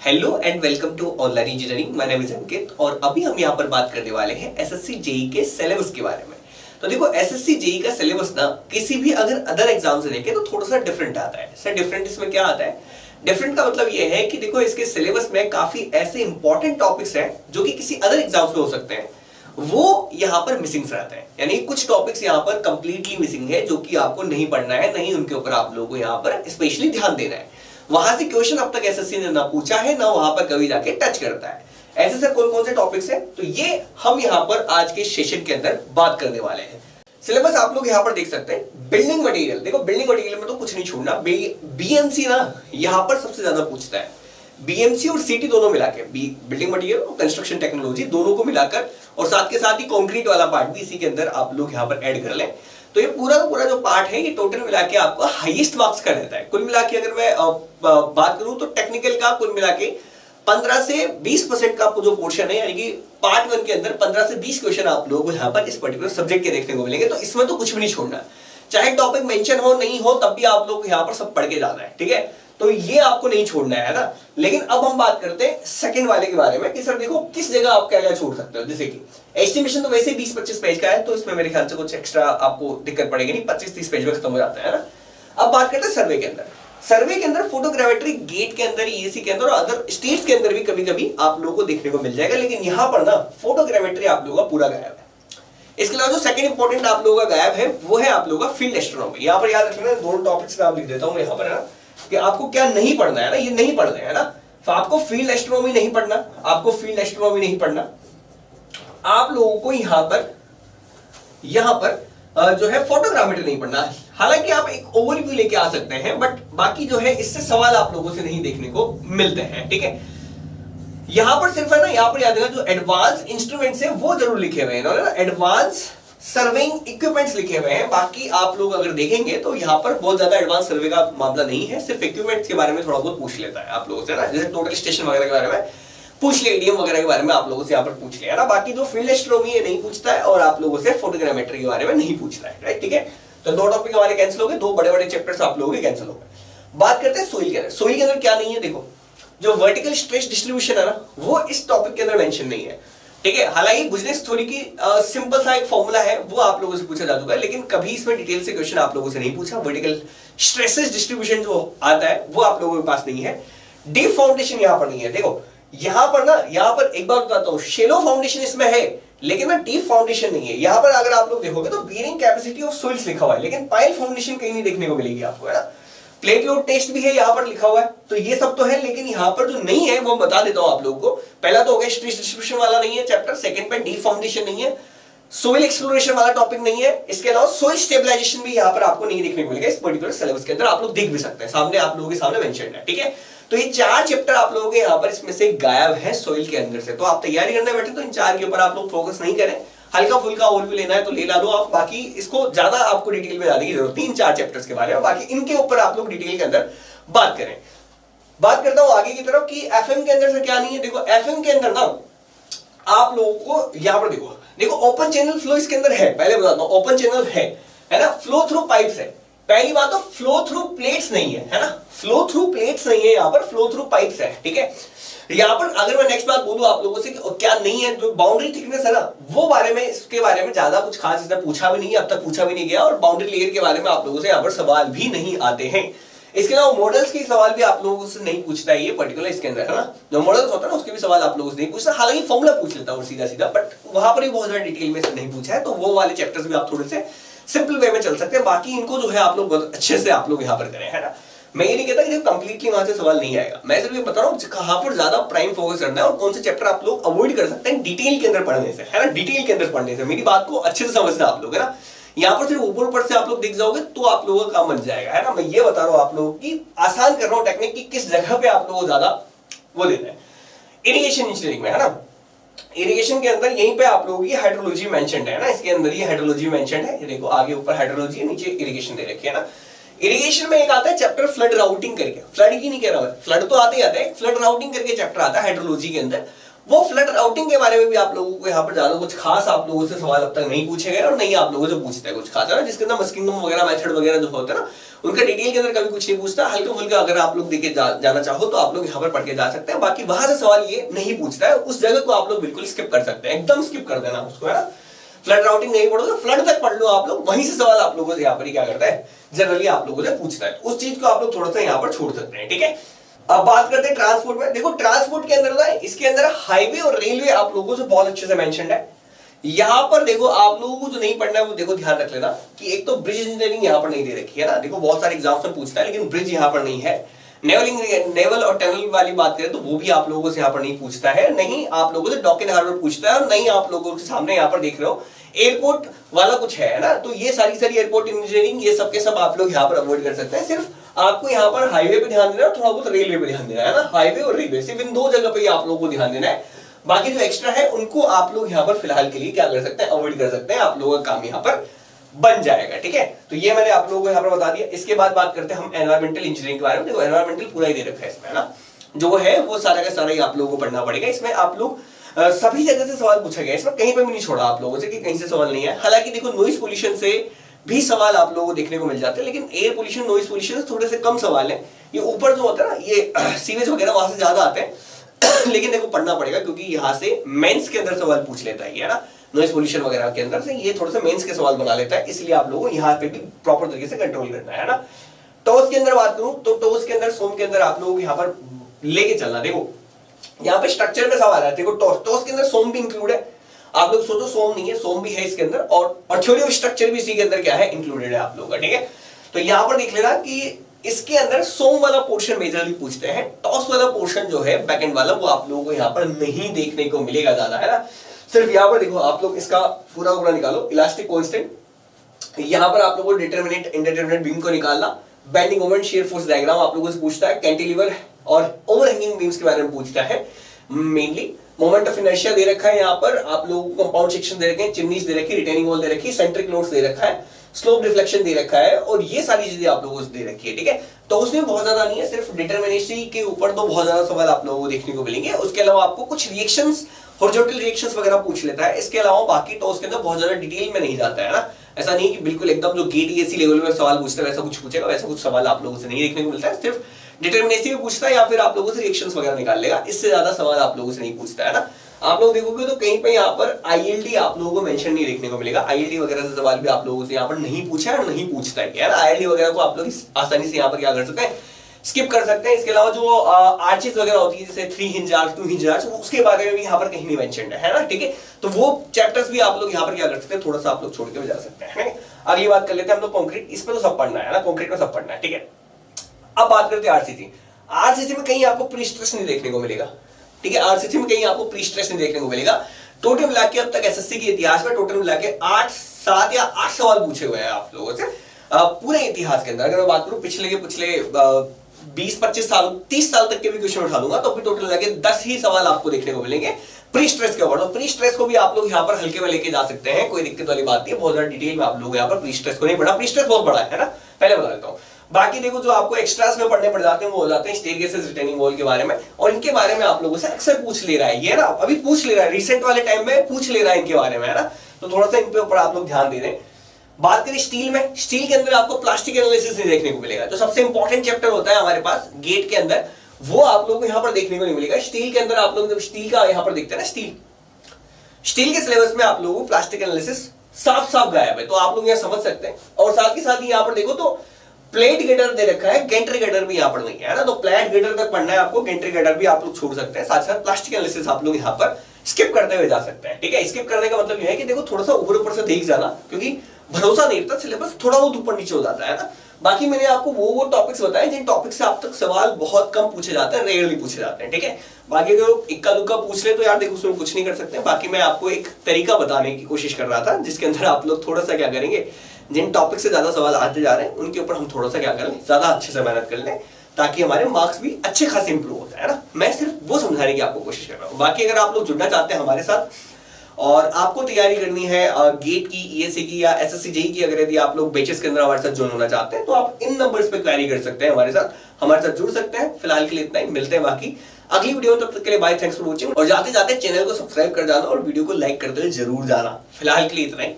Hello and welcome to online engineering. My name is Ankit और अभी हम यहाँ पर बात करने वाले हैं एसएससी जेई के सिलेबस के बारे में। तो देखो एसएससी जेई का सिलेबस ना किसी भी अगर अदर एग्जाम से देखें तो थोड़ा सा डिफरेंट आता है। सर डिफरेंट इसमें क्या आता है? डिफरेंट का मतलब ये है कि देखो इसके सिलेबस में काफी ऐसे इंपॉर्टेंट टॉपिक्स हैं जो कि किसी अदर एग्जाम्स में हो सकते हैं, वो यहाँ पर मिसिंग रहते हैं। यानी कुछ टॉपिक्स यहाँ पर कंप्लीटली मिसिंग है जो कि आपको नहीं पढ़ना है, नहीं उनके ऊपर आप लोगों को यहाँ पर स्पेशली ध्यान देना है। वहां से क्वेश्चन अब तक एसएससी ने ना पूछा है ना वहां पर कभी जाके टच करता है। ऐसे से कौन कौन से टॉपिक्स हैं तो ये हम यहाँ पर आज के सेशन के अंदर बात करने वाले हैं। सिलेबस आप लोग यहाँ पर देख सकते हैं। बिल्डिंग मटेरियल, देखो बिल्डिंग मटेरियल में तो कुछ नहीं छोड़ना। बीएमसी ना यहाँ पर सबसे ज्यादा पूछता है। बीएमसी और सीटी दोनों मिला के, बिल्डिंग मटेरियल और कंस्ट्रक्शन टेक्नोलॉजी दोनों को मिलाकर, और साथ के साथ ही कंक्रीट वाला पार्ट भी इसी के अंदर आप लोग यहाँ पर ऐड कर लें तो ये पूरा का पूरा जो पार्ट है ये टोटल मिला के आपको हाईएस्ट मार्क्स का रहता है। कुल मिला के अगर मैं बात करूं तो टेक्निकल का कुल मिला के 15 से 20% का जो पोर्शन है, यानी कि पार्ट 1 के अंदर 15 से 20 क्वेश्चन आप लोगों को यहाँ पर इस पर्टिकुलर सब्जेक्ट के देखने को मिलेंगे। तो इसमें तो कुछ भी नहीं छोड़ना, चाहे टॉपिक मेंशन हो नहीं हो तब भी आप लोग यहाँ पर सब पढ़ के जाना है, ठीक है। तो ये आपको नहीं छोड़ना है ना। लेकिन अब हम बात करते हैं सेकंड वाले के बारे में कि सर देखो किस जगह आप क्या क्या छोड़ सकते हो। जैसे कि एस्टिमेशन तो वैसे 20-25 पेज का है, तो इसमें मेरे ख्याल से कुछ एक्स्ट्रा आपको दिक्कत पड़ेगी नहीं, 25-30 पेज में खत्म हो जाता है ना। अब बात करते हैं सर्वे के अंदर। सर्वे के अंदर फोटोग्रामेट्री गेट के अंदर, ईएसी के अंदर और अदर स्टेट्स के अंदर भी कभी कभी आप लोगों को देखने को मिल जाएगा। लेकिन यहाँ पर ना फोटोग्रामेट्री आप लोगों का पूरा गायब है। इसके अलावा जो सेकंड इंपॉर्टेंट आप लोगों का गायब है वो है आप लोगों का फील्ड एस्ट्रोनॉमी। यहाँ पर याद रखना, दोनों टॉपिक्स मैं आप लिख देता हूँ यहाँ पर, है ना, कि आपको क्या नहीं पढ़ना है ना, ये नहीं पढ़ना है ना। तो आपको फील्ड एस्ट्रोनॉमी नहीं पढ़ना, आपको फील्ड एस्ट्रोनॉमी नहीं पढ़ना। आप लोगों को यहाँ पर जो है फोटोग्रामेट्री नहीं पढ़ना। हालांकि आप एक ओवरव्यू लेके आ सकते हैं, बट बाकी जो है इससे सवाल आप लोगों से नहीं देखने को मिलते हैं, ठीक है। यहां पर सिर्फ है ना, यहां पर याद रखना जो एडवांस इंस्ट्रूमेंट्स है वो जरूर लिखे हुए हैं इन्होंने ना, एडवांस सर्वेइंग इक्विपमेंट्स लिखे हुए हैं। बाकी आप लोग अगर देखेंगे तो यहाँ पर बहुत ज्यादा एडवांस सर्वे का मामला नहीं है, सिर्फ इक्विपमेंट्स के बारे में थोड़ा बहुत पूछ लेता है आप लोगों से ना, जैसे टोटल स्टेशन वगैरह के बारे में पूछ ले, एडीएम वगैरह के बारे में आप लोगों से यहाँ पर पूछ लिया ना। बाकी जो फील्ड एस्ट्रोनॉमी है नहीं पूछता है और आप लोगों से फोटोग्रामेट्री के बारे में नहीं पूछता है, राइट, ठीक है। तो दो टॉपिक हमारे कैंसिल हो गए, दो बड़े बड़े चैप्टर्स आप लोगों के कैंसिल हो गए। बात करते हैं सोइल के अंदर। सोइल के अंदर क्या नहीं है, देखो जो वर्टिकल स्ट्रेस डिस्ट्रीब्यूशन है ना वो इस टॉपिक के अंदर मेंशन नहीं है, ठीक है। हालांकि बिजनेस थ्योरी की सिंपल सा एक फॉर्मूला है वो आप लोगों से पूछा जा चुका है, लेकिन कभी इसमें डिटेल से क्वेश्चन आप लोगों से नहीं पूछा। वर्टिकल स्ट्रेसेस डिस्ट्रीब्यूशन जो आता है वो आप लोगों के पास नहीं है। डीप फाउंडेशन यहाँ पर नहीं है। देखो यहाँ पर ना, यहाँ पर एक बार बताता हूँ, शेलो फाउंडेशन इसमें है लेकिन ना डीप फाउंडेशन नहीं है। यहाँ पर अगर आप लोग देखोगे तो बीयरिंग कैपेसिटी ऑफ सोइल्स लिखा हुआ है, लेकिन पाइल फाउंडेशन कहीं नहीं देखने को मिलेगी आपको, है ना। प्लेट लोड टेस्ट भी है यहाँ पर लिखा हुआ है, तो ये सब तो है, लेकिन यहाँ पर जो नहीं है वो बता देता हूं आप लोगों को। पहला तो हो गया स्ट्रेस डिस्ट्रीब्यूशन वाला नहीं है चैप्टर, सेकंड पे डीप फाउंडेशन नहीं है, सोइल एक्सप्लोरेशन वाला टॉपिक नहीं है। इसके अलावा सोइल स्टेबलाइजेशन भी यहाँ पर आपको नहीं देखने को मिलेगा इस पर्टिकुलर सिलेबस के अंदर, आप लोग देख भी सकते हैं, सामने आप लोगों के सामने मेंशन है, ठीक है। तो ये 4 चैप्टर आप लोगों के यहाँ पर इसमें से गायब है सोइल के अंदर से। तो आप तैयारी करने बैठे तो इन 4 के ऊपर आप लोग फोकस नहीं करें, हल्का फुल्का ओवरव्यू लेना है तो ले ला दो आप, बाकी इसको ज्यादा आपको डिटेल में जाने की जरूरत नहीं, 4 चैप्टर्स के बारे में। बाकी इनके ऊपर आप लोग डिटेल के अंदर बात करें। बात करता हूं आगे की तरफ कि एफएम के अंदर से क्या नहीं है। देखो एफएम के अंदर ना आप लोगों को यहां पर देखो ओपन चैनल फ्लो इसके अंदर है, पहले बताता हूं ओपन चैनल है ना, फ्लो थ्रू पाइप्स है। पहली बात तो फ्लो थ्रू प्लेट्स नहीं है ना, फ्लो थ्रू प्लेट्स नहीं है, यहाँ पर फ्लो थ्रू पाइप्स है, ठीक है। यहाँ पर अगर मैं नेक्स्ट बात बोलूं आप लोगों से कि क्या नहीं है, जो बाउंड्री थिकनेस है ना वो बारे में, इसके बारे में ज्यादा कुछ खास इसने पूछा भी नहीं है, अब तक पूछा भी नहीं गया, और बाउंड्री लेयर के बारे में आप लोगों से यहाँ पर सवाल भी नहीं आते हैं। इसके अलावा मॉडल्स के सवाल भी आप लोगों से नहीं पूछता है ये पर्टिकुलर इसके अंदर, है ना। जो मॉडल्स होता है ना उसके भी सवाल आप लोगों से नहीं पूछता, हालांकि फॉर्मूला पूछ लेता है सीधा सीधा, बट वहां पर भी बहुत ज्यादा डिटेल में नहीं पूछा है। तो वो वाले चैप्टर्स भी आप थोड़े से सिंपल वे में चल सकते हैं, बाकी इनको जो है आप लोग बहुत अच्छे से आप लोग यहाँ पर करें, है ना। मैं ये नहीं कहता कि कंप्लीटली वहां से सवाल नहीं आएगा, मैं सिर्फ ये बता रहा हूँ कहां पर ज्यादा प्राइम फोकस करना है और कौन से चैप्टर आप लोग अवॉइड कर सकते हैं डिटेल के अंदर पढ़ने से, है ना। डिटेल के अंदर पढ़ने से मेरी बात को अच्छे से समझना आप लोग, है ना। यहाँ पर सिर्फ ऊपर से आप लोग दिख जाओगे तो आप लोगों का काम बन जाएगा, है ना। मैं ये बता रहा हूँ आप लोगों की, आसान कर रहा हूँ टेक्निक की किस जगह पे आप लोगों को ज्यादा वो देना है। इरिगेशन इंजीनियरिंग में, है ना, इरिगेशन के अंदर यहीं पे आप लोगों की हाइड्रोलॉजी मेंशन्ड है ना, इसके अंदर ये हाइड्रोलॉजी मेंशन्ड है, ये देखो आगे ऊपर हाइड्रोलॉजी है, नीचे इरिगेशन दे रखी है ना। इरिगेशन में एक आता है चैप्टर फ्लड राउटिंग करके, फ्लड की नहीं कह रहा हूं, फ्लड तो आते ही आता है, फ्लड राउटिंग करके चैप्टर आता है हाइड्रोलॉजी के अंदर। वो फ्लड राउटिंग के बारे में भी आप लोगों को यहाँ पर ज्यादा कुछ खास आप लोगों से सवाल अब तक नहीं पूछे गए और नहीं आप लोगों से पूछते हैं कुछ खास, है ना, जिसके अंदर मस्किंग वगैरह मेथड वगैरह जो होता है ना उनका डिटेल के अंदर कभी कुछ नहीं पूछता। हल्का फुल्का अगर आप लोग देखे जाना चाहो तो आप लोग यहाँ पर पढ़ के जा सकते हैं, बाकी वहां से सवाल ये नहीं पूछता है, उस जगह को आप लोग बिल्कुल स्किप कर सकते हैं, एकदम स्किप कर देना उसको, है ना। फ्लड राउटिंग नहीं पढ़ोगे, फ्लड तक पढ़ लो आप लोग, वहीं से सवाल आप लोगों से यहाँ पर क्या करता है जनरली आप लोगों से पूछता है, उस चीज को आप लोग थोड़ा सा यहाँ पर छोड़ सकते हैं, ठीक है। अब बात करते हैं ट्रांसपोर्ट में। देखो ट्रांसपोर्ट के अंदर ना इसके अंदर हाईवे और रेलवे आप लोगों से बहुत अच्छे से मेंशन्ड है। यहाँ पर देखो आप लोगों को जो नहीं पढ़ना है वो देखो ध्यान रख लेना कि एक तो ब्रिज इंजीनियरिंग यहाँ पर नहीं दे रखी है ना, देखो बहुत सारे एग्जाम्स में पूछता है लेकिन ब्रिज यहाँ पर नहीं है। नेवल और टनल वाली बात करें तो वो भी आप लोगों से यहाँ पर नहीं पूछता है, नहीं आप लोगों से डॉक एंड हार्बर पूछता है और नहीं आप लोगों के सामने यहाँ पर देख रहे हो एयरपोर्ट वाला कुछ है ना, तो ये सारी एयरपोर्ट इंजीनियरिंग ये सब के सब आप लोग यहाँ पर अवॉइड कर सकते हैं। सिर्फ आपको यहाँ पर हाईवे पे ध्यान देना है और थोड़ा बहुत रेलवे पे ध्यान देना है ना, हाईवे और रेलवे सिर्फ इन दो जगह पे आप लोगों को ध्यान देना है, बाकी जो एक्स्ट्रा है उनको आप लोग यहाँ पर फिलहाल के लिए क्या कर सकते हैं अवॉइड कर सकते हैं, आप लोगों का काम यहाँ पर बन जाएगा, ठीक है। तो ये मैंने आप लोगों को यहाँ पर बता दिया। इसके बाद बात करते हैं हम एनवायरमेंटल इंजीनियरिंग के बारे में। देखो एनवायरमेंटल पूरा ही दे रखा है इसमें ना, जो है वो सारा का सारा ही आप लोगों को पढ़ना पड़ेगा। इसमें आप लोग सभी जगह से सवाल पूछा गया, इसमें कहीं पे भी नहीं छोड़ा आप लोगों से कि कहीं से सवाल नहीं है। हालांकि देखो नॉइज पोल्यूशन से भी सवाल आप लोगों को देखने को मिल जाते हैं, लेकिन एयर पोल्यूशन नॉइज पोल्यूशन से थोड़े से कम सवाल है। ये ऊपर जो होता है ना ये सीवेज वगैरह वहां से ज्यादा आते हैं लेकिन देखो पढ़ना पड़ेगा क्योंकि यहाँ से मेंस के अंदर सवाल पूछ लेता है ना, नॉइज पोल्यूशन वगैरह के अंदर से ये थोड़ा सा मेंस के सवाल बना लेता है, इसलिए आप लोगों को यहाँ पे भी प्रॉपर तरीके से कंट्रोल करना है ना। टॉस के अंदर बात करूं तो टॉस के अंदर सोम के अंदर आप लोग यहाँ पर लेके चलना। देखो यहाँ पे स्ट्रक्चर में सवाल है, देखो टॉस के अंदर सोम भी इंक्लूड है, आप लोग सोचो सोम नहीं है, सोम भी है इसके अंदर और थ्योरी ऑफ स्ट्रक्चर भी इसी के अंदर क्या है इंक्लूडेड है आप लोगों का, ठीक है। तो यहाँ पर देख लेना कि इसके अंदर सोम वाला पोर्शन मेजरली पूछते हैं, टॉस वाला पोर्शन जो है बैक एंड वाला वो आप लोगों को यहाँ पर नहीं देखने को मिलेगा ज्यादा, है ना। सिर्फ यहाँ पर देखो आप लोग इसका पूरा पूरा निकालो, इलास्टिक कांस्टेंट, यहाँ पर आप लोगों को डिटरमिनेंट इंडिटरमिनेंट बीम को निकालना, bending moment shear force diagram आप लोगों से पूछता है, कैंटिलीवर और ओवरहैंगिंग बीम्स के बारे में पूछता है मेनली। मोमेंट ऑफ इनर्शिया दे रखा है यहाँ पर आप लोगों को, कंपाउंड सेक्शन दे रखे हैं, चिमनीज दे रखी है, रिटेनिंग वॉल दे रखी है, सेंट्रिक लोड्स दे रखा है, स्लोप डिफ्लेक्शन दे रखा है और ये सारी चीजें आप लोगों से दे रखी है, ठीक है। तो उसमें बहुत ज्यादा नहीं है, सिर्फ डिटरमिनेसी के ऊपर तो बहुत ज्यादा सवाल आप लोगों को देखने को मिलेंगे। उसके अलावा आपको कुछ रिएक्शंस हॉरिजॉन्टल रिएक्शंस वगैरह पूछ लेता है, इसके अलावा बाकी टॉस के अंदर बहुत ज्यादा डिटेल में नहीं जाता है ना। ऐसा नहीं कि बिल्कुल एकदम जो गेट एसी लेवल में सवाल पूछता है वैसा कुछ पूछेगा, वैसा कुछ सवाल आप लोगों से नहीं देखने को मिलता है। सिर्फ डिटरमिनेसी में पूछता है या फिर आप लोगों से रिएक्शंस वगैरह निकाल लेगा, इससे ज्यादा सवाल आप लोगों से नहीं पूछता है ना। आप लोग देखोगे तो कहीं पे यहाँ पर आईएलडी आप लोगों को मेंशन नहीं देखने को मिलेगा, आईएलडी वगैरह से सवाल भी आप लोगों से यहाँ पर नहीं पूछा है और नहीं पूछता है ना। आईएलडी वगैरह को आप लोग आसानी से यहाँ पर क्या कर सकते हैं स्किप कर सकते हैं। इसके अलावा जो आर्चेस वगैरह होती है जैसे 3 हिंज आर्च 2 हिंज आर्च उसके बारे में भी यहाँ पर कहीं नहीं मेंशन्ड है ना, ठीक है। तो वो चैप्टर्स भी आप लोग यहाँ पर क्या कर सकते हैं थोड़ा सा आप लोग छोड़ के जा सकते हैं। अगली बात कर लेते हैं हम लोग कंक्रीट, इसमें तो सब पढ़ना है ना, कंक्रीट में सब पढ़ना है, ठीक है। अब बात करते हैं आरसीसी। आरसीसी में कहीं आपको प्री स्ट्रेस नहीं देखने को मिलेगा, ठीक है। आरसीसी में कहीं आपको प्री स्ट्रेस नहीं देखने को मिलेगा। टोटल मिला के अब तक एसएससी के इतिहास में टोटल मिला के 7 या 8 सवाल पूछे हुए हैं आप लोगों से पूरे इतिहास के अंदर। अगर मैं बात करूं पिछले 20-25 साल 30 साल तक के भी क्वेश्चन उठा लूंगा तो भी टोटल लगे 10 ही सवाल आपको देखने को मिलेंगे प्री स्ट्रेस के ऊपर। तो प्री स्ट्रेस को भी आप लोग यहाँ पर हल्के में लेके जा सकते हैं, कोई दिक्कत वाली बात नहीं है। बहुत ज्यादा डिटेल में आप लोग यहाँ पर प्री स्ट्रेस को नहीं पढ़ा, प्री स्ट्रेस बहुत बड़ा है ना, पहले बता देता हूँ। बाकी देखो जो आपको एक्स्ट्रास में पढ़ने पड़ जाते हैं वो हो जाते हैं स्टेयरकेसेस, रिटेनिंग वॉल के बारे में, और इनके बारे में आप लोगों से अक्सर पूछ ले रहा है ये ना, अभी पूछ ले रहा है रिसेंट वाले टाइम में पूछ ले रहा है इनके बारे में, है ना। तो थोड़ा सा इनके ऊपर आप लोग ध्यान दे दें। बात करें स्टील में, स्टील के अंदर आपको प्लास्टिक एनालिसिस नहीं देखने को मिलेगा। जो सबसे इंपॉर्टेंट चैप्टर होता है हमारे पास गेट के अंदर वो आप लोगों को यहाँ पर देखने को नहीं मिलेगा। स्टील के अंदर आप लोग जब स्टील का यहाँ पर देखते हैं ना, स्टील के सिलेबस में आप लोगों को प्लास्टिक एनालिसिस साफ साफ गायब है, तो आप लोग यहाँ समझ सकते हैं। और साथ ही साथ यहाँ पर देखो तो प्लेट गेटर दे रखा है, गेंट्री गेटर भी यहाँ पर नहीं है ना, तो प्लेट गेटर तक पढ़ना है आपको, गेंट्री गेटर भी आप लोग छोड़ सकते हैं। साथ साथ प्लास्टिक एनालिसिस आप लोग यहाँ पर स्किप करते हुए जा सकते हैं, ठीक है। स्किप करने का मतलब यह है कि देखो थोड़ा सा ऊपर ऊपर से देख जाना, क्योंकि भरोसा नहीं रहता, सिलेबस थोड़ा बहुत ऊपर नीचे हो जाता है ना। बाकी मैंने आपको वो टॉपिक्स बताए जिन टॉपिक से आप तक सवाल बहुत कम पूछे जाते हैं, रेयरली पूछे जाते हैं, ठीक है। बाकी अगर इक्का दुक्का पूछ ले तो यार देखो उसमें कुछ नहीं कर सकते। बाकी मैं आपको एक तरीका बताने की कोशिश कर रहा था जिसके अंदर आप लोग थोड़ा सा क्या करेंगे, जिन टॉपिक से ज्यादा सवाल आते जा रहे हैं उनके ऊपर हम थोड़ा सा क्या कर लें, ज्यादा अच्छे से मेहनत कर लें, ताकि हमारे मार्क्स भी अच्छे खासे इंप्रूव होता है ना। मैं सिर्फ वो समझाने की आपको कोशिश कर रहा हूँ। बाकी अगर आप लोग जुड़ना चाहते हैं हमारे साथ और आपको तैयारी करनी है गेट की, ईएससी की या एसएससी जेईई की, अगर यदि आप लोग बैचेस के अंदर हमारे साथ ज्वाइन होना चाहते हैं तो आप इन नंबर्स पे क्वेरी कर सकते हैं, हमारे साथ जुड़ सकते हैं। फिलहाल के लिए इतना ही, मिलते हैं बाकी अगली वीडियो में, तब तक के लिए बाय, थैंक्स फॉर वॉचिंग। और जाते जाते चैनल को सब्सक्राइब कर जाना और वीडियो को लाइक करते हुए जरूर जाना। फिलहाल के लिए इतना ही।